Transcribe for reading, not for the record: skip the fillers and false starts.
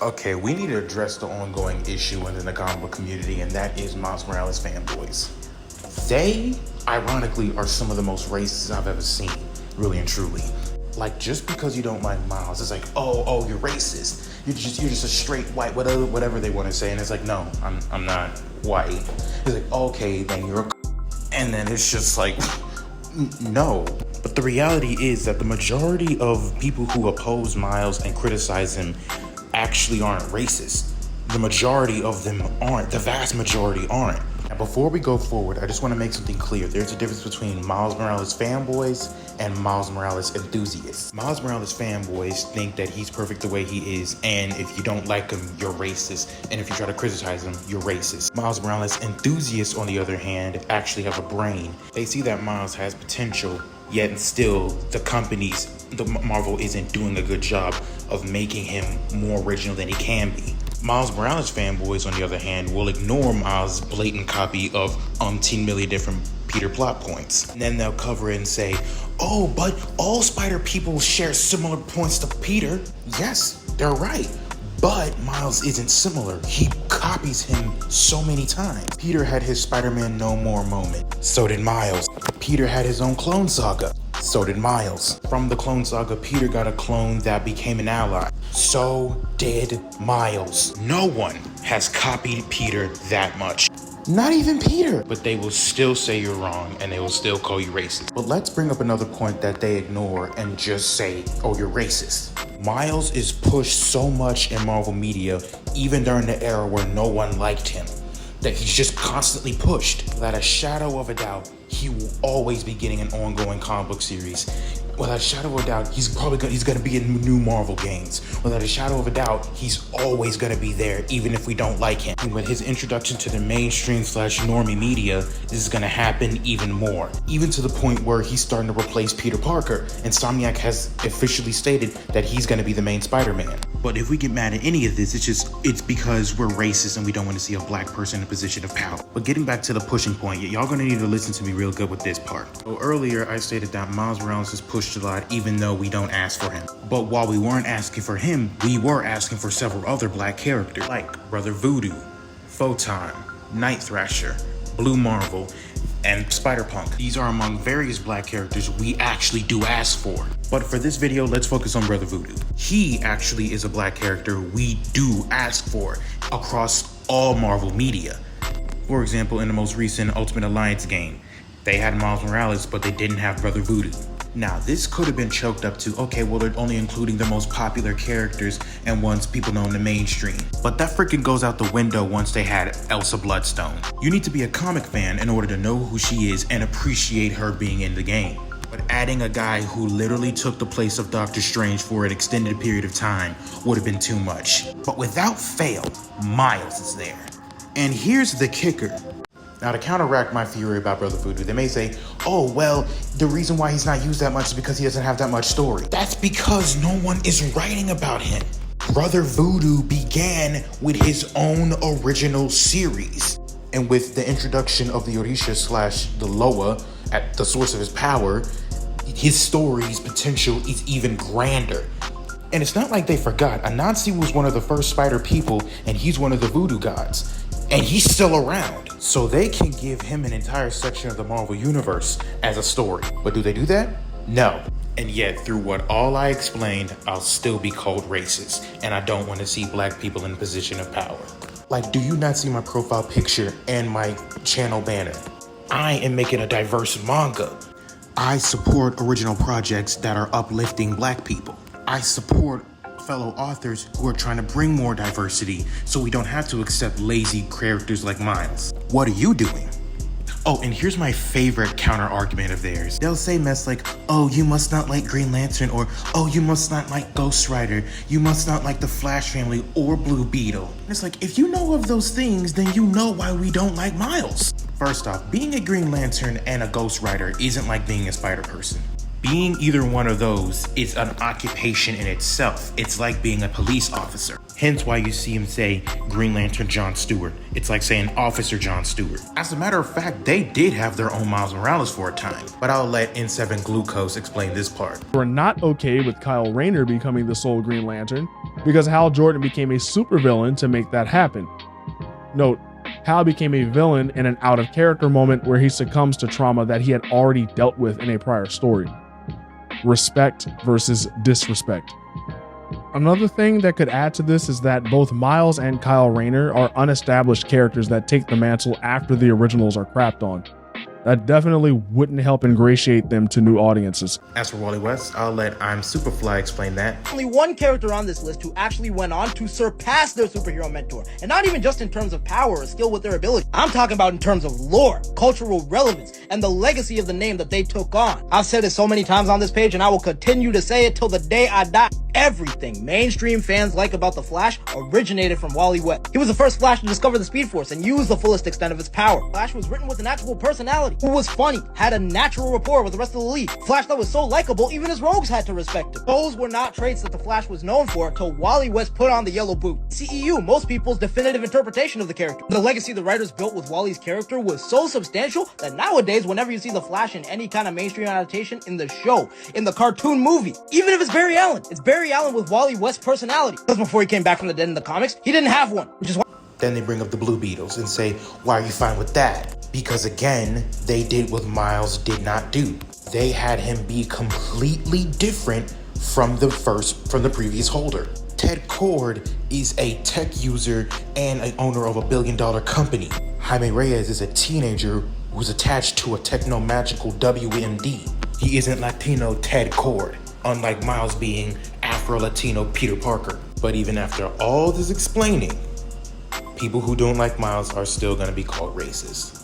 Okay, we need to address the ongoing issue within the comic book community, and that is Miles Morales fanboys. They, ironically, are some of the most racist I've ever seen, really and truly. Like, just because you don't like Miles, it's like, oh, you're racist. You're just a straight white, whatever they want to say. And it's like, no, I'm not white. It's like, okay, then you're a and then it's just like, no. But the reality is that the majority of people who oppose Miles and criticize him actually aren't racist. The majority of them aren't. The vast majority aren't. Now, before we go forward, I just want to make something clear. There's a difference between Miles Morales fanboys and Miles Morales enthusiasts. Miles Morales fanboys think that he's perfect the way he is, and if you don't like him, you're racist, and if you try to criticize him, you're racist. Miles Morales enthusiasts, on the other hand, actually have a brain. They see that Miles has potential, yet still the Marvel isn't doing a good job of making him more original than he can be. Miles Morales fanboys, on the other hand, will ignore Miles' blatant copy of umpteen million different Peter plot points. And then they'll cover it and say, oh, but all Spider people share similar points to Peter. Yes, they're right. But Miles isn't similar. He copies him so many times. Peter had his Spider-Man No More moment. So did Miles. Peter had his own clone saga. So did Miles. From the clone saga, Peter got a clone that became an ally. So did Miles. No one has copied Peter that much. Not even Peter. But they will still say you're wrong, and they will still call you racist. But let's bring up another point that they ignore and just say, oh, you're racist. Miles is pushed so much in Marvel media, even during the era where no one liked him, that he's just constantly pushed. Without a shadow of a doubt, he will always be getting an ongoing comic book series. Without a shadow of a doubt, he's gonna be in new Marvel games. Without a shadow of a doubt, he's always gonna be there, even if we don't like him. And with his introduction to the mainstream / normie media, this is gonna happen even more. Even to the point where he's starting to replace Peter Parker. Insomniac has officially stated that he's gonna be the main Spider-Man. But if we get mad at any of this, it's because we're racist and we don't want to see a black person in a position of power. But getting back to the pushing point, y'all gonna need to listen to me real good with this part. So earlier, I stated that Miles Morales is pushed a lot even though we don't ask for him. But while we weren't asking for him, we were asking for several other black characters like Brother Voodoo, Photon, Night Thrasher, Blue Marvel, and Spider-Punk. These are among various black characters we actually do ask for. But for this video, let's focus on Brother Voodoo. He actually is a black character we do ask for across all Marvel media. For example, in the most recent Ultimate Alliance game, they had Miles Morales, but they didn't have Brother Voodoo. Now, this could have been choked up to, okay, well, they're only including the most popular characters and ones people know in the mainstream. But that freaking goes out the window once they had Elsa Bloodstone. You need to be a comic fan in order to know who she is and appreciate her being in the game. But adding a guy who literally took the place of Doctor Strange for an extended period of time would have been too much. But without fail, Miles is there. And here's the kicker. Now, to counteract my theory about Brother Voodoo, they may say, oh, well, the reason why he's not used that much is because he doesn't have that much story. That's because no one is writing about him. Brother Voodoo began with his own original series. And with the introduction of the Orisha / the Loa at the source of his power, his story's potential is even grander. And it's not like they forgot. Anansi was one of the first spider people, and he's one of the voodoo gods. And he's still around. So they can give him an entire section of the Marvel Universe as a story. But do they do that? No. And yet, through what all I explained, I'll still be called racist. And I don't want to see black people in a position of power. Like, do you not see my profile picture and my channel banner? I am making a diverse manga. I support original projects that are uplifting black people. I support fellow authors who are trying to bring more diversity so we don't have to accept lazy characters like Miles. What are you doing? Oh, and here's my favorite counter argument of theirs. They'll say mess like, oh, you must not like Green Lantern, or oh, you must not like Ghost Rider, you must not like the Flash family or Blue Beetle. And it's like, if you know of those things, then you know why we don't like Miles. First off, being a Green Lantern and a Ghost Rider isn't like being a Spider Person. Being either one of those is an occupation in itself. It's like being a police officer. Hence why you see him say Green Lantern John Stewart. It's like saying Officer John Stewart. As a matter of fact, they did have their own Miles Morales for a time, but I'll let N7 Glucose explain this part. We're not okay with Kyle Rayner becoming the sole Green Lantern. because Hal Jordan became a supervillain to make that happen. Note, Hal became a villain in an out-of-character moment where he succumbs to trauma that he had already dealt with in a prior story. Respect versus disrespect. Another thing that could add to this is that both Miles and Kyle Rayner are unestablished characters that take the mantle after the originals are crapped on. That definitely wouldn't help ingratiate them to new audiences. As for Wally West, I'll let I'm Superfly explain that. Only one character on this list who actually went on to surpass their superhero mentor, and not even just in terms of power or skill with their ability. I'm talking about in terms of lore, cultural relevance, and the legacy of the name that they took on. I've said it so many times on this page, and I will continue to say it till the day I die. Everything mainstream fans like about the Flash originated from Wally West. He was the first Flash to discover the Speed Force and use the fullest extent of its power. Flash was written with an actual personality, who was funny, had a natural rapport with the rest of the league. Flash that was so likable, even his rogues had to respect him. Those were not traits that the Flash was known for until Wally West put on the yellow boot. CEU, most people's definitive interpretation of the character. The legacy the writers built with Wally's character was so substantial that nowadays, whenever you see the Flash in any kind of mainstream adaptation, in the show, in the cartoon movie, even if it's Barry Allen with Wally West's personality. Because before he came back from the dead in the comics, he didn't have one, which is why. Then they bring up the Blue Beetles and say, why are you fine with that? Because again, they did what Miles did not do. They had him be completely different from the previous holder. Ted Cord is a tech user and an owner of a billion-dollar company. Jaime Reyes is a teenager who's attached to a techno-magical WMD. He isn't Latino Ted Cord, unlike Miles being Afro-Latino Peter Parker. But even after all this explaining, people who don't like Miles are still gonna be called racist.